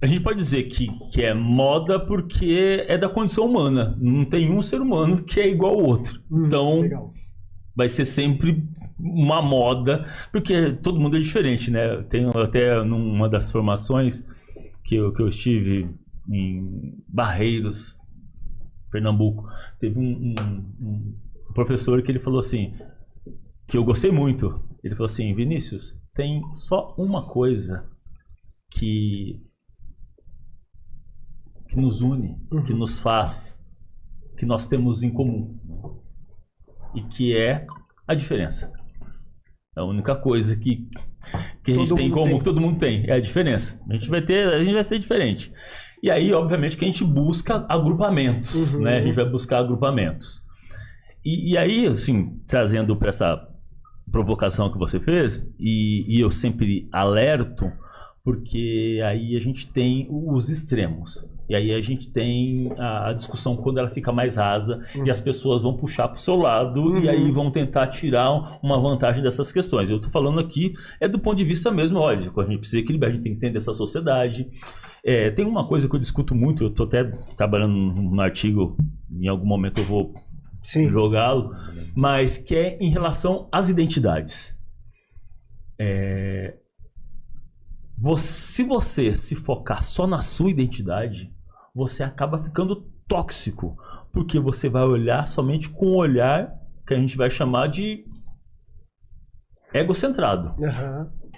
a gente pode dizer que é moda porque é da condição humana. Não tem um ser humano que é igual ao outro. Então, legal. vai ser sempre uma moda, porque todo mundo é diferente, né? Tem até numa das formações que eu estive em Barreiros, Pernambuco, teve um professor que ele falou assim, que eu gostei muito. Ele falou assim, Vinícius, tem só uma coisa que nos une, que nos faz, que nós temos em comum, e que é a diferença. A única coisa que a gente tem em comum, que todo mundo tem, é a diferença. A gente vai ser diferente. E aí, obviamente, que a gente busca agrupamentos, né? A gente vai buscar agrupamentos. E aí, assim, trazendo para essa provocação que você fez, e eu sempre alerto, porque aí a gente tem os extremos. E aí a gente tem a discussão quando ela fica mais rasa e as pessoas vão puxar para o seu lado e aí vão tentar tirar uma vantagem dessas questões. Eu estou falando aqui do ponto de vista mesmo, olha, a gente precisa equilibrar, a gente tem que entender essa sociedade. Tem uma coisa que eu discuto muito, eu estou até trabalhando num artigo, em algum momento eu vou jogá-lo, mas que é em relação às identidades. Se você se focar só na sua identidade, você acaba ficando tóxico, porque você vai olhar somente com o olhar que a gente vai chamar de egocentrado.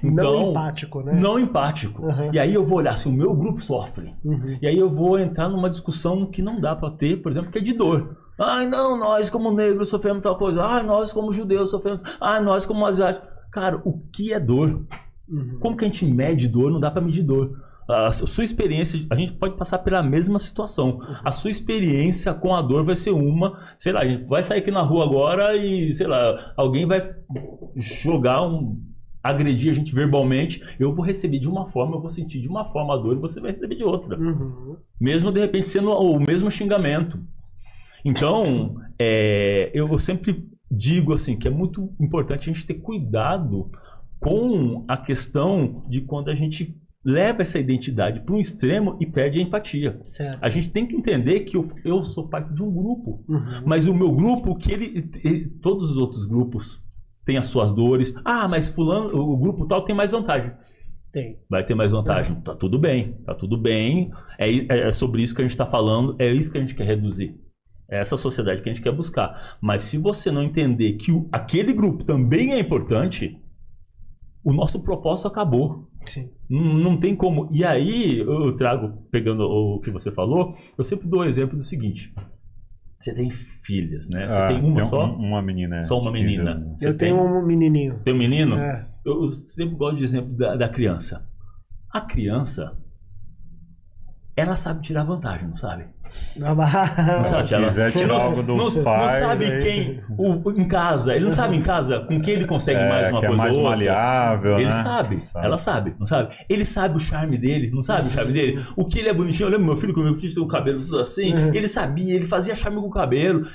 Então, não empático, né? Não empático. E aí eu vou olhar se o meu grupo sofre. E aí eu vou entrar numa discussão que não dá para ter, por exemplo, que é de dor. Ai, não, nós como negros sofremos tal coisa. Ai, nós como judeus sofremos. Ai, nós como asiáticos. Cara, o que é dor? Como que a gente mede dor? Não dá para medir dor. A sua experiência, a gente pode passar pela mesma situação. A sua experiência com a dor vai ser uma, sei lá, a gente vai sair aqui na rua agora e, sei lá, alguém vai agredir a gente verbalmente, eu vou receber de uma forma, eu vou sentir de uma forma a dor e você vai receber de outra. Mesmo de repente sendo o mesmo xingamento. Então, eu sempre digo assim, que é muito importante a gente ter cuidado com a questão de quando a gente leva essa identidade para um extremo e perde a empatia. Certo. A gente tem que entender que eu sou parte de um grupo, mas o meu grupo, todos os outros grupos têm as suas dores. Ah, mas fulano, o grupo tal tem mais vantagem. Tem. Vai ter mais vantagem. Tá tudo bem, tá tudo bem. É sobre isso que a gente está falando, é isso que a gente quer reduzir. É essa sociedade que a gente quer buscar. Mas se você não entender que aquele grupo também é importante, o nosso propósito acabou. Sim. Não tem como. E aí, eu trago, pegando o que você falou, eu sempre dou o exemplo do seguinte. Você tem filhas, né? Você tem uma só? Uma menina. Só uma menina. Eu tenho um menininho. Tem um menino? Eu sempre gosto de exemplo da criança. A criança, ela sabe tirar vantagem, não sabe? Não sabe, se quiser tirar algo dos pais... Não sabe quem... em casa, ele não sabe em casa com quem ele consegue mais uma coisa mais ou outra. maleável, ele né? sabe, ela sabe, não sabe? Ele sabe o charme dele, não sabe o charme dele? O que ele é bonitinho, eu lembro meu filho, como tinha o cabelo tudo assim, ele sabia, ele fazia charme com o cabelo,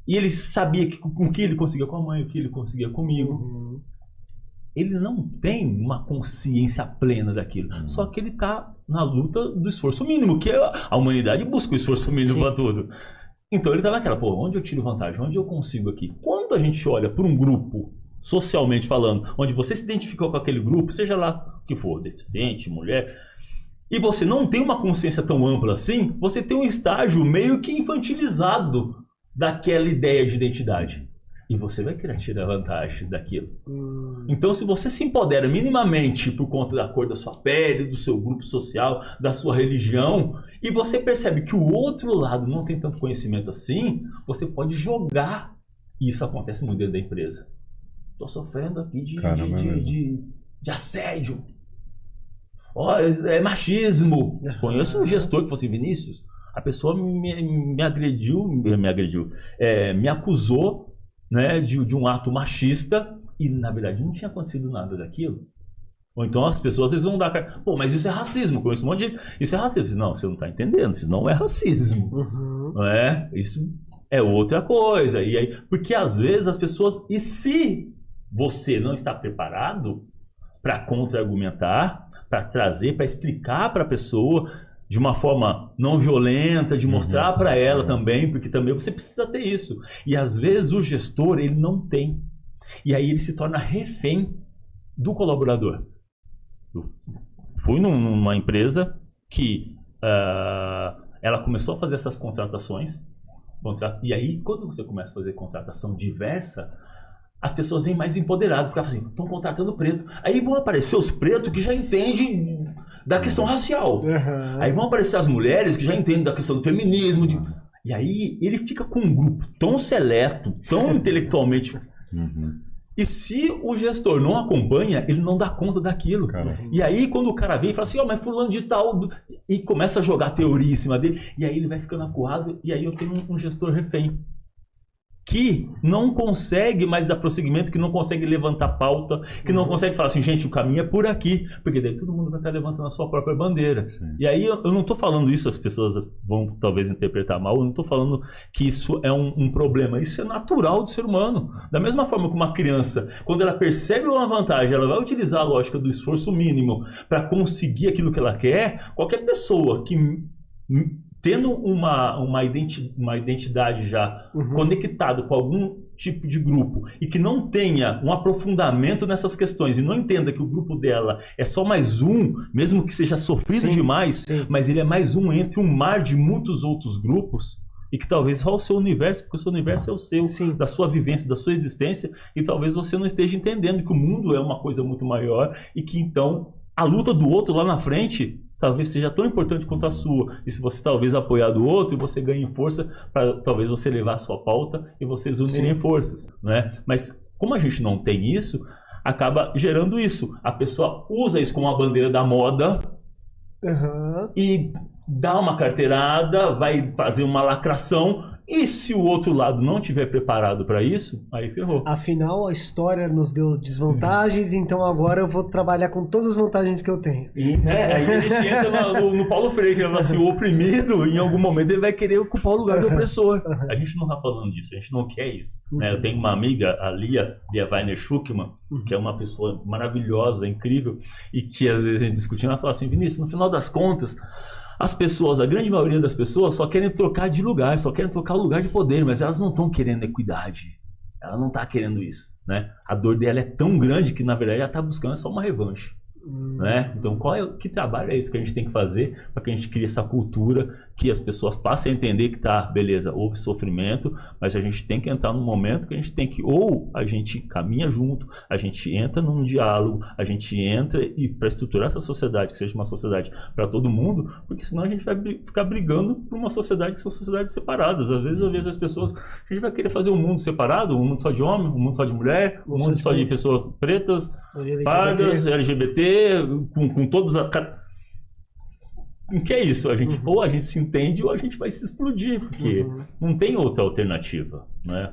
e ele sabia com que ele conseguia com a mãe, o que ele conseguia comigo. Ele não tem uma consciência plena daquilo. Só que ele está na luta do esforço mínimo, que a humanidade busca o esforço mínimo para tudo. Então ele está naquela, onde eu tiro vantagem? Onde eu consigo aqui? Quando a gente olha para um grupo, socialmente falando, onde você se identificou com aquele grupo, seja lá o que for, deficiente, mulher, e você não tem uma consciência tão ampla assim, você tem um estágio meio que infantilizado daquela ideia de identidade. E você vai querer tirar vantagem daquilo. Então, se você se empodera minimamente por conta da cor da sua pele, do seu grupo social, da sua religião, e você percebe que o outro lado não tem tanto conhecimento assim, você pode jogar. E isso acontece muito dentro da empresa. Estou sofrendo aqui de assédio. É machismo. Conheço um gestor que falou assim, Vinícius, a pessoa me acusou, né, de um ato machista e, na verdade, não tinha acontecido nada daquilo. Ou então as pessoas às vezes vão dar cara, mas isso é racismo, conheço um monte de gente, isso é racismo. Não, você não está entendendo, isso não é racismo. Não é? Isso é outra coisa. E aí, porque às vezes as pessoas, e se você não está preparado para contra-argumentar, para trazer, para explicar para a pessoa de uma forma não violenta, de mostrar para ela também, porque também você precisa ter isso. E às vezes o gestor, ele não tem. E aí ele se torna refém do colaborador. Eu fui numa empresa que ela começou a fazer essas contratações, e aí quando você começa a fazer contratação diversa, as pessoas vêm mais empoderadas, porque elas falam assim, estão contratando preto. Aí vão aparecer os pretos que já entendem da questão racial. Aí vão aparecer as mulheres que já entendem da questão do feminismo. E aí ele fica com um grupo tão seleto, tão intelectualmente... E se o gestor não acompanha, ele não dá conta daquilo. E aí quando o cara vem e fala assim, mas fulano de tal... E começa a jogar teoria em cima dele, e aí ele vai ficando acuado, e aí eu tenho um gestor refém. Que não consegue mais dar prosseguimento, que não consegue levantar pauta, que não consegue falar assim, gente, o caminho é por aqui, porque daí todo mundo vai estar levantando a sua própria bandeira. E aí eu não estou falando isso, as pessoas vão talvez interpretar mal, eu não estou falando que isso é um problema, isso é natural do ser humano. Da mesma forma que uma criança, quando ela percebe uma vantagem, ela vai utilizar a lógica do esforço mínimo para conseguir aquilo que ela quer, qualquer pessoa que... tendo uma identidade já conectada com algum tipo de grupo e que não tenha um aprofundamento nessas questões e não entenda que o grupo dela é só mais um, mesmo que seja sofrido demais, mas ele é mais um entre um mar de muitos outros grupos e que talvez só o seu universo, porque o seu universo é o seu, da sua vivência, da sua existência, e talvez você não esteja entendendo que o mundo é uma coisa muito maior e que então a luta do outro lá na frente talvez seja tão importante quanto a sua. E se você talvez apoiar do outro, você ganhe força para talvez você levar a sua pauta e vocês unirem forças, né? Mas como a gente não tem isso, acaba gerando isso. A pessoa usa isso como uma bandeira da moda e dá uma carteirada, vai fazer uma lacração. E se o outro lado não estiver preparado para isso, aí ferrou. Afinal, a história nos deu desvantagens, então agora eu vou trabalhar com todas as vantagens que eu tenho. E, né, aí a gente entra no Paulo Freire, que ele fala assim, o oprimido, em algum momento, ele vai querer ocupar o lugar do opressor. A gente não está falando disso, a gente não quer isso. Né? Eu tenho uma amiga, a Lia Weiner Schuckmann, que é uma pessoa maravilhosa, incrível, e que às vezes a gente discutindo, ela fala assim, Vinícius, no final das contas, as pessoas, a grande maioria das pessoas só querem trocar de lugar, só querem trocar o lugar de poder, mas elas não estão querendo equidade. Ela não está querendo isso, né? A dor dela é tão grande que, na verdade, ela está buscando só uma revanche. Né? Então, que trabalho é esse que a gente tem que fazer para que a gente crie essa cultura, que as pessoas passem a entender que tá, beleza, houve sofrimento, mas a gente tem que entrar num momento que a gente tem que, ou a gente caminha junto, a gente entra num diálogo, a gente entra e para estruturar essa sociedade, que seja uma sociedade para todo mundo, porque senão a gente vai ficar brigando por uma sociedade que são sociedades separadas. Às vezes eu vejo as pessoas, a gente vai querer fazer um mundo separado, um mundo só de homem, um mundo só de mulher, um mundo só de pessoas pretas, pardas, LGBT, com todas as... O que é isso? A gente, ou a gente se entende ou a gente vai se explodir, porque não tem outra alternativa, né?